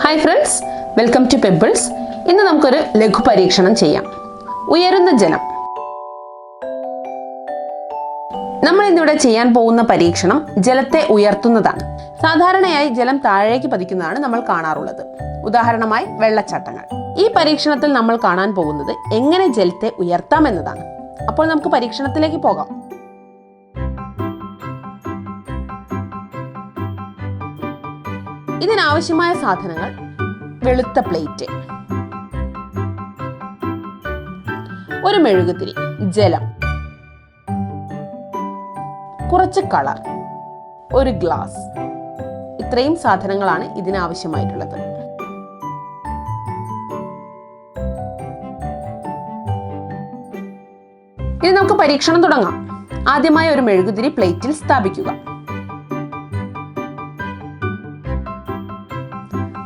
Hi friends, welcome to Pebbles. ഇന്ന് നമുക്കൊരു ലഘു പരീക്ഷണം ചെയ്യാം. ഉയരുന്ന ജലം. നമ്മൾ ഇന്നിവിടെ ചെയ്യാൻ പോകുന്ന പരീക്ഷണം ജലത്തെ ഉയർത്തുന്നതാണ്. സാധാരണയായി ജലം താഴേക്ക് പതിക്കുന്നതാണ് നമ്മൾ കാണാറുള്ളത്. ഉദാഹരണമായി വെള്ളച്ചാട്ടങ്ങൾ. ഈ പരീക്ഷണത്തിൽ നമ്മൾ കാണാൻ പോകുന്നത് എങ്ങനെ ജലത്തെ ഉയർത്താം എന്നതാണ്. അപ്പോൾ നമുക്ക് പരീക്ഷണത്തിലേക്ക് പോകാം. ഇതിനാവശ്യമായ സാധനങ്ങൾ: വെളുത്ത പ്ലേറ്റ്, ഒരു മെഴുകുതിരി, ജലം, കുറച്ച് കളർ, ഒരു ഗ്ലാസ്. ഇത്രയും സാധനങ്ങളാണ് ഇതിനാവശ്യമായിട്ടുള്ളത്. ഇനി നമുക്ക് പരീക്ഷണം തുടങ്ങാം. ആദ്യമായി ഒരു മെഴുകുതിരി പ്ലേറ്റിൽ സ്ഥാപിക്കുക.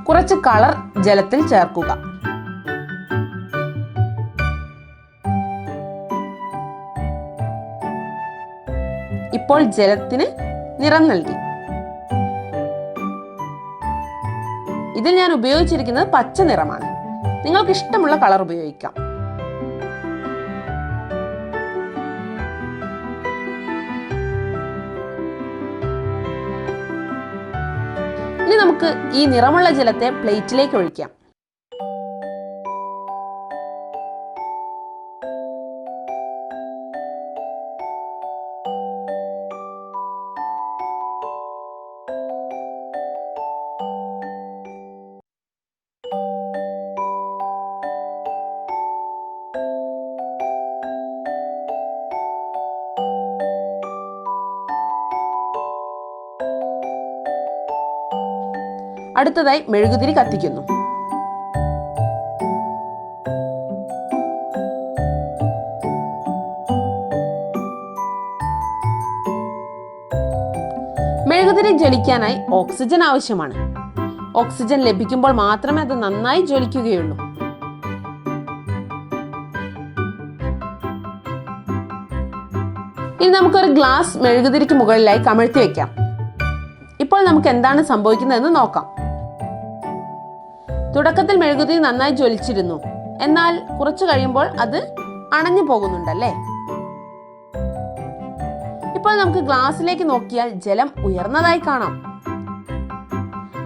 കുറച്ച് കളർ ജലത്തിൽ ചേർക്കുക. ഇപ്പോൾ ജലത്തിന് നിറം നൽകി. ഇതിൽ ഞാൻ ഉപയോഗിച്ചിരിക്കുന്നത് പച്ച നിറമാണ്. നിങ്ങൾക്ക് ഇഷ്ടമുള്ള കളർ ഉപയോഗിക്കാം. ഇനി നമുക്ക് ഈ നിറമുള്ള ജലത്തെ പ്ലേറ്റിലേക്ക് ഒഴിക്കാം. അടുത്തതായി മെഴുകുതിരി കത്തിക്കുന്നു. മെഴുകുതിരി ജ്വലിക്കാനായി ഓക്സിജൻ ആവശ്യമാണ്. ഓക്സിജൻ ലഭിക്കുമ്പോൾ മാത്രമേ അത് നന്നായി ജ്വലിക്കുകയുള്ളൂ. ഇനി നമുക്കൊരു ഗ്ലാസ് മെഴുകുതിരിക്ക് മുകളിലായി കമഴ്ത്തി വെക്കാം. ഇപ്പോൾ നമുക്ക് എന്താണ് സംഭവിക്കുന്നതെന്ന് നോക്കാം. തുടക്കത്തിൽ മെഴുകുതിരി നന്നായി ജ്വലിച്ചിരുന്നു. എന്നാൽ കുറച്ചു കഴിയുമ്പോൾ അത് അണഞ്ഞു പോകുന്നുണ്ടല്ലേ? ഇപ്പോൾ നമുക്ക് ഗ്ലാസ്സിലേക്ക് നോക്കിയാൽ ജലം ഉയർന്നതായി കാണാം.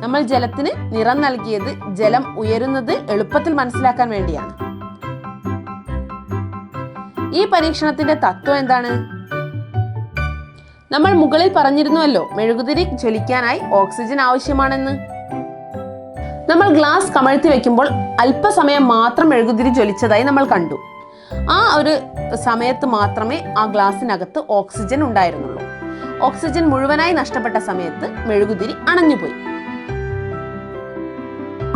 നമ്മൾ ജലത്തിന് നിറം നൽകിയത് ജലം ഉയരുന്നത് എളുപ്പത്തിൽ മനസ്സിലാക്കാൻ വേണ്ടിയാണ്. ഈ പരീക്ഷണത്തിന്റെ തത്വം എന്താണ്? നമ്മൾ മുകളിൽ പറഞ്ഞിരുന്നുവല്ലോ, മെഴുകുതിരി ജ്വലിക്കാനായി ഓക്സിജൻ ആവശ്യമാണെന്ന്. നമ്മൾ ഗ്ലാസ് കമഴ്ത്തി വെക്കുമ്പോൾ അല്പസമയം മാത്രം മെഴുകുതിരി ജ്വലിച്ചതായി നമ്മൾ കണ്ടു. ആ ഒരു സമയത്ത് മാത്രമേ ആ ഗ്ലാസിനകത്ത് ഓക്സിജൻ ഉണ്ടായിരുന്നുള്ളൂ. ഓക്സിജൻ മുഴുവനായി നഷ്ടപ്പെട്ട സമയത്ത് മെഴുകുതിരി അണഞ്ഞുപോയി.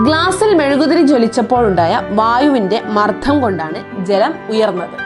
ഗ്ലാസിൽ മെഴുകുതിരി ജ്വലിച്ചപ്പോൾ ഉണ്ടായ വായുവിന്റെ മർദ്ദം കൊണ്ടാണ് ജലം ഉയർന്നത്.